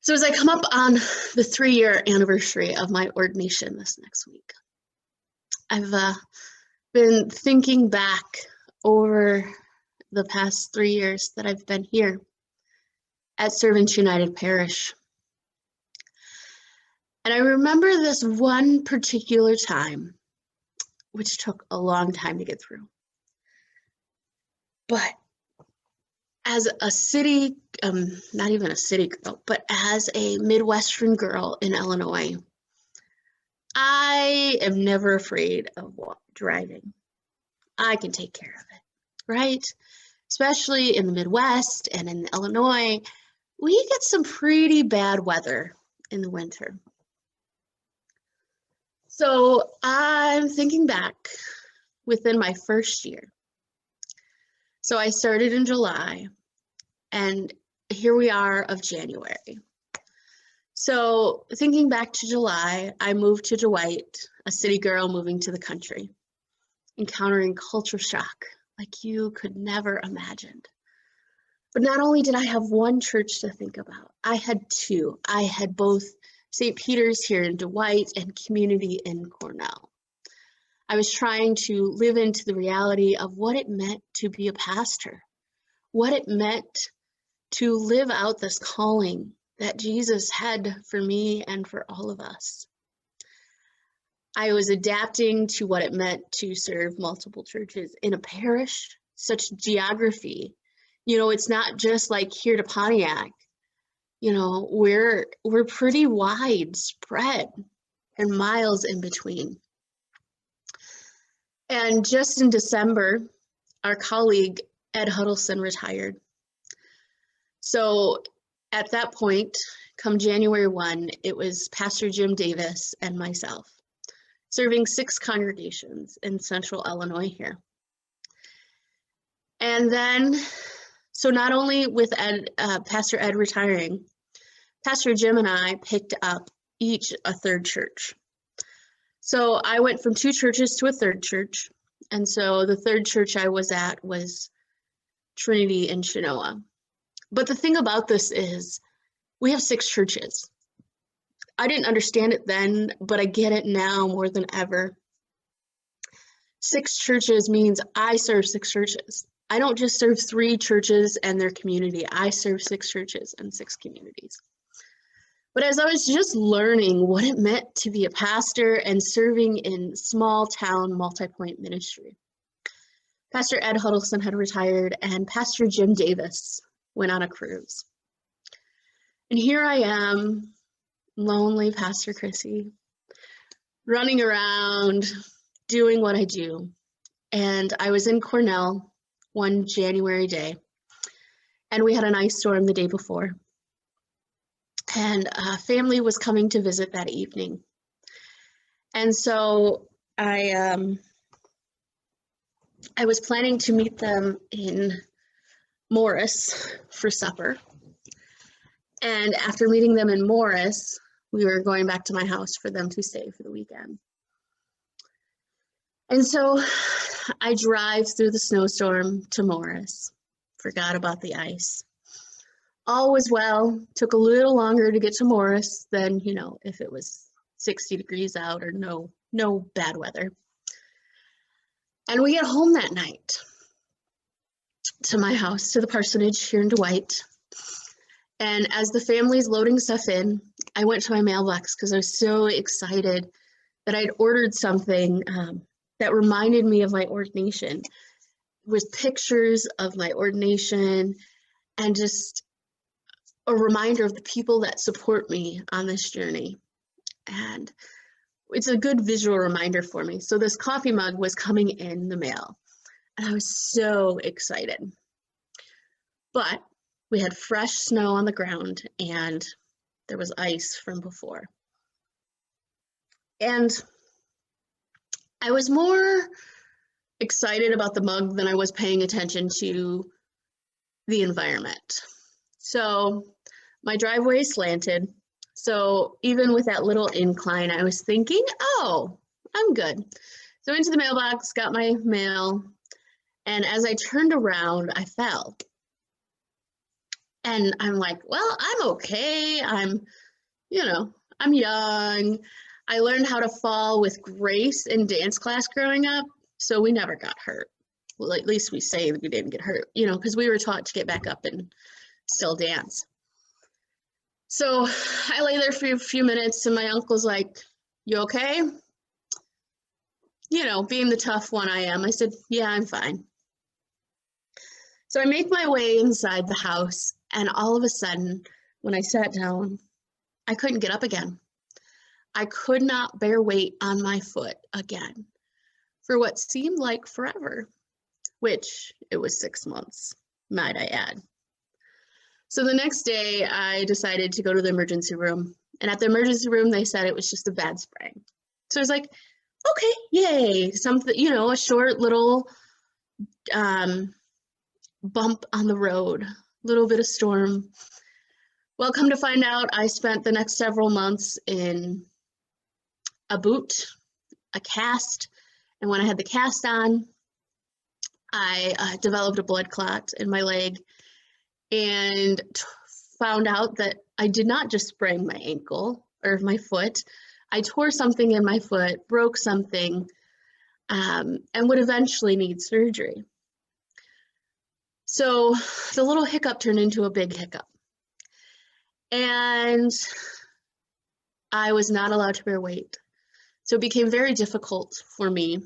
So as I come up on the 3-year anniversary of my ordination this next week, I've been thinking back over the past 3 years that I've been here at Servants United Parish. And I remember this one particular time, which took a long time to get through. But as a city, not even a city girl, but as a Midwestern girl in Illinois, I am never afraid of driving. I can take care of it, right? Especially in the Midwest and in Illinois, we get some pretty bad weather in the winter. So I'm thinking back within my first year. So I started in July, and here we are of January. So thinking back to July, I moved to Dwight, a city girl moving to the country, encountering culture shock like you could never imagine. But not only did I have one church to think about, I had two. I had both St. Peter's here in Dwight and Community in Cornell. I was trying to live into the reality of what it meant to be a pastor, what it meant to live out this calling that Jesus had for me and for all of us. I was adapting to what it meant to serve multiple churches in a parish, such geography. You know, it's not just like here to Pontiac. You know, we're pretty widespread and miles in between. And just in December, our colleague, Ed Huddleston, retired. So at that point, come January 1, it was Pastor Jim Davis and myself, serving 6 congregations in central Illinois here. And then, so not only with Pastor Ed retiring, Pastor Jim and I picked up each a third church. So I went from 2 churches to a third church. And so the third church I was at was Trinity in Chenoa. But the thing about this is we have 6 churches. I didn't understand it then, but I get it now more than ever. 6 churches means I serve 6 churches. I don't just serve 3 churches and their community. I serve 6 churches and 6 communities. But as I was just learning what it meant to be a pastor and serving in small town multi-point ministry, Pastor Ed Huddleston had retired and Pastor Jim Davis went on a cruise. And here I am, lonely Pastor Chrissy, running around, doing what I do. And I was in Cornell one January day, and we had an ice storm the day before. And family was coming to visit that evening. And so I was planning to meet them in Morris for supper. And after meeting them in Morris, we were going back to my house for them to stay for the weekend. And so I drive through the snowstorm to Morris, forgot about the ice. All was well, took a little longer to get to Morris than, you know, if it was 60 degrees out or no bad weather. And we get home that night to my house, to the parsonage here in Dwight. And as the family's loading stuff in, I went to my mailbox because I was so excited that I'd ordered something that reminded me of my ordination, with pictures of my ordination and just a reminder of the people that support me on this journey. And it's a good visual reminder for me. So this coffee mug was coming in the mail, and I was so excited. But we had fresh snow on the ground, and there was ice from before. And I was more excited about the mug than I was paying attention to the environment. So my driveway is slanted. So even with that little incline, I was thinking, oh, I'm good. So into the mailbox, got my mail. And as I turned around, I fell. And I'm like, well, I'm okay. I'm young. I learned how to fall with grace in dance class growing up, so we never got hurt. Well, at least we say that we didn't get hurt, because we were taught to get back up and still dance. So I lay there for a few minutes, and my uncle's like, you okay? Being the tough one I am, I said, yeah, I'm fine. So I make my way inside the house, and all of a sudden, when I sat down, I couldn't get up again. I could not bear weight on my foot again for what seemed like forever, which it was 6 months, might I add. So the next day, I decided to go to the emergency room. And at the emergency room, they said it was just a bad sprain. So I was like, okay, yay, something, a short little bump on the road, a little bit of storm. Well, come to find out, I spent the next several months in a boot, a cast, and when I had the cast on, I developed a blood clot in my leg and found out that I did not just sprain my ankle or my foot. I tore something in my foot, broke something, and would eventually need surgery. So the little hiccup turned into a big hiccup. And I was not allowed to bear weight. So it became very difficult for me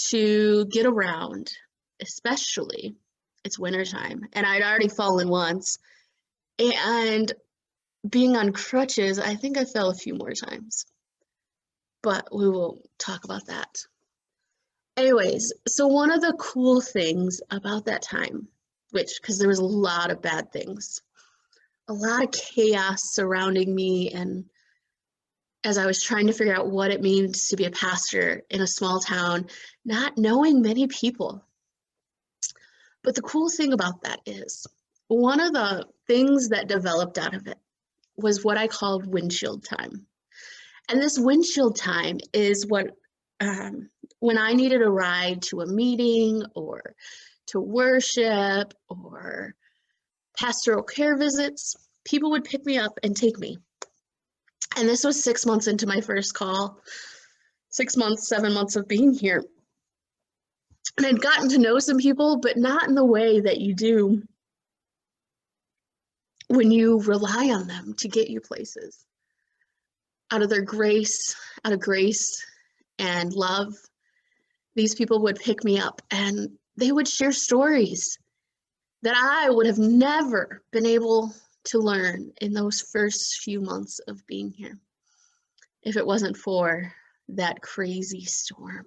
to get around, especially it's wintertime. And I'd already fallen once. And being on crutches, I think I fell a few more times. But we won't talk about that. Anyways, so one of the cool things about that time, because there was a lot of bad things, a lot of chaos surrounding me, and as I was trying to figure out what it means to be a pastor in a small town, not knowing many people. But the cool thing about that is, one of the things that developed out of it was what I called windshield time. And this windshield time is what, when I needed a ride to a meeting or to worship or pastoral care visits, people would pick me up and take me. And this was 6 months into my first call, 6 months, 7 months of being here. And I'd gotten to know some people, but not in the way that you do when you rely on them to get you places. Out of grace and love, these people would pick me up and they would share stories that I would have never been able to learn in those first few months of being here if it wasn't for that crazy storm.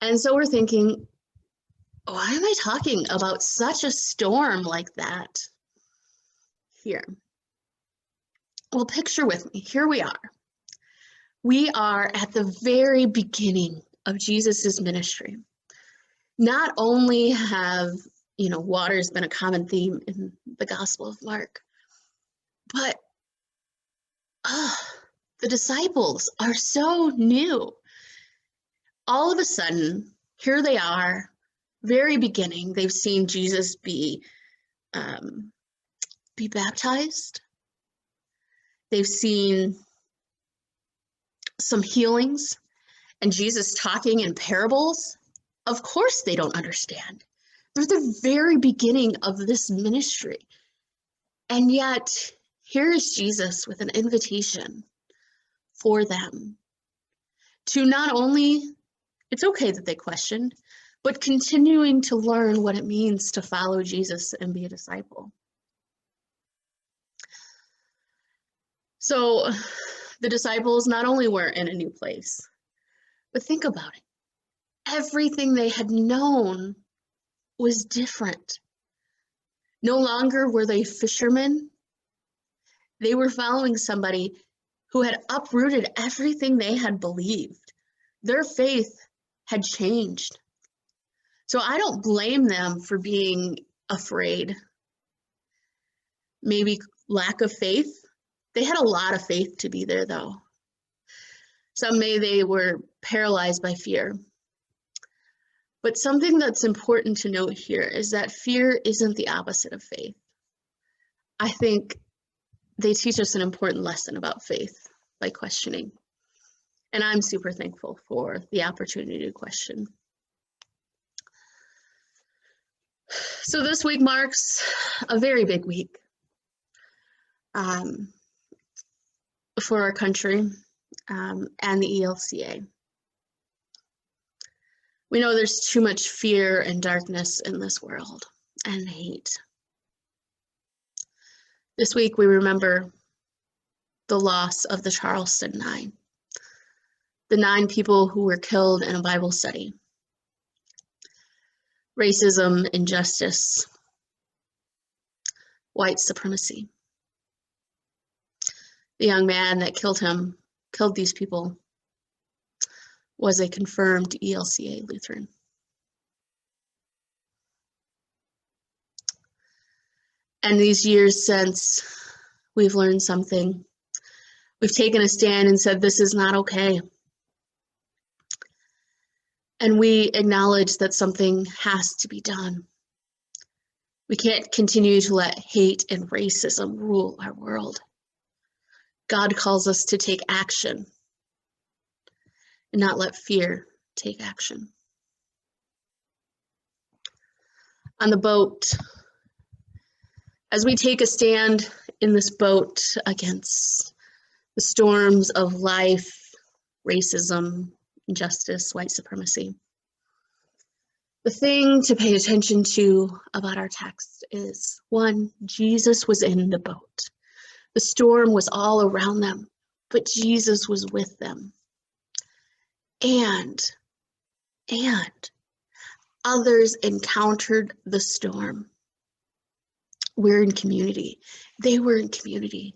And so we're thinking, why am I talking about such a storm like that here? Well, picture with me, here we are. We are at the very beginning of Jesus's ministry. Not only have, water has been a common theme in the Gospel of Mark, but the disciples are so new. All of a sudden, here they are, very beginning. They've seen Jesus be baptized. They've seen some healings and Jesus talking in parables. Of course they don't understand. They're the very beginning of this ministry. And yet, here is Jesus with an invitation for them to not only, it's okay that they questioned, but continuing to learn what it means to follow Jesus and be a disciple. So the disciples not only were in a new place, but think about it. Everything they had known was different. No longer were they fishermen. They were following somebody who had uprooted everything they had believed. Their faith had changed. So I don't blame them for being afraid. Maybe lack of faith. They had a lot of faith to be there, though. Some may they were paralyzed by fear. But something that's important to note here is that fear isn't the opposite of faith. I think they teach us an important lesson about faith by questioning. And I'm super thankful for the opportunity to question. So this week marks a very big week for our country and the ELCA. We know there's too much fear and darkness in this world and hate. This week we remember the loss of the Charleston 9, the 9 people who were killed in a Bible study. Racism, injustice, white supremacy. The young man that killed these people, was a confirmed ELCA Lutheran. And these years since, we've learned something. We've taken a stand and said, this is not okay. And we acknowledge that something has to be done. We can't continue to let hate and racism rule our world. God calls us to take action and not let fear take action. On the boat, as we take a stand in this boat against the storms of life, racism, injustice, white supremacy, the thing to pay attention to about our text is, 1, Jesus was in the boat. The storm was all around them, but Jesus was with them. And others encountered the storm. We're in community. They were in community.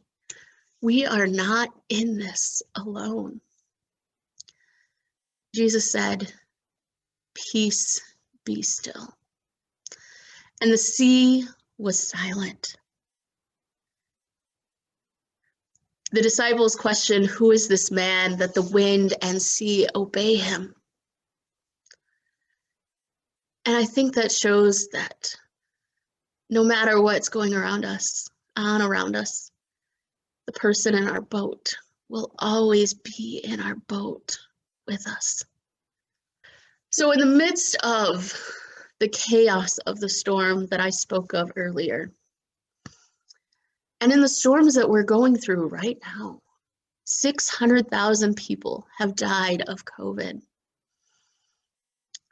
We are not in this alone. Jesus said, "Peace, be still." And the sea was silent. The disciples questioned, "Who is this man that the wind and sea obey him?" And I think that shows that no matter what's going around us, the person in our boat will always be in our boat with us. So in the midst of the chaos of the storm that I spoke of earlier, and in the storms that we're going through right now, 600,000 people have died of COVID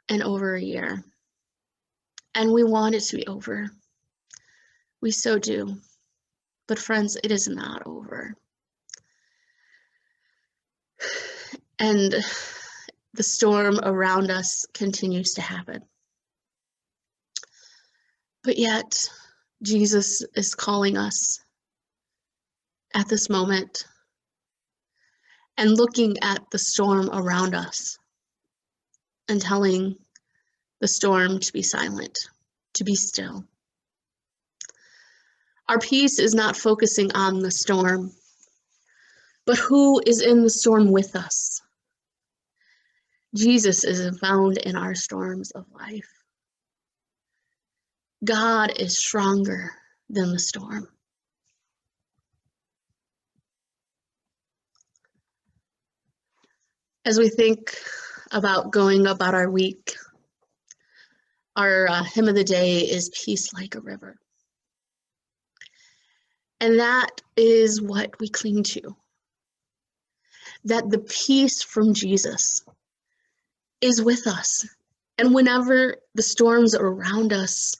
in over a year. And we want it to be over. We so do. But friends, it is not over. And the storm around us continues to happen. But yet, Jesus is calling us at this moment and looking at the storm around us and telling the storm to be silent, to be still. Our peace is not focusing on the storm, but who is in the storm with us. Jesus is found in our storms of life. God is stronger than the storm. As we think about going about our week, our hymn of the day is "Peace Like a River." And that is what we cling to. That the peace from Jesus is with us. And whenever the storms around us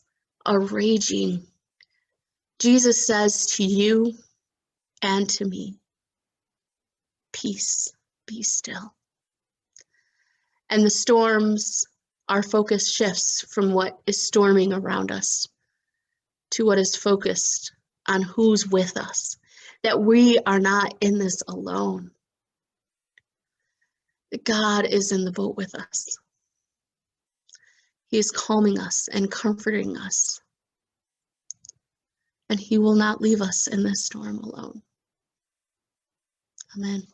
are raging, Jesus says to you and to me, "Peace, be still." And the storms, our focus shifts from what is storming around us to what is focused on who's with us, that we are not in this alone. That God is in the boat with us. He is calming us and comforting us. And he will not leave us in this storm alone. Amen.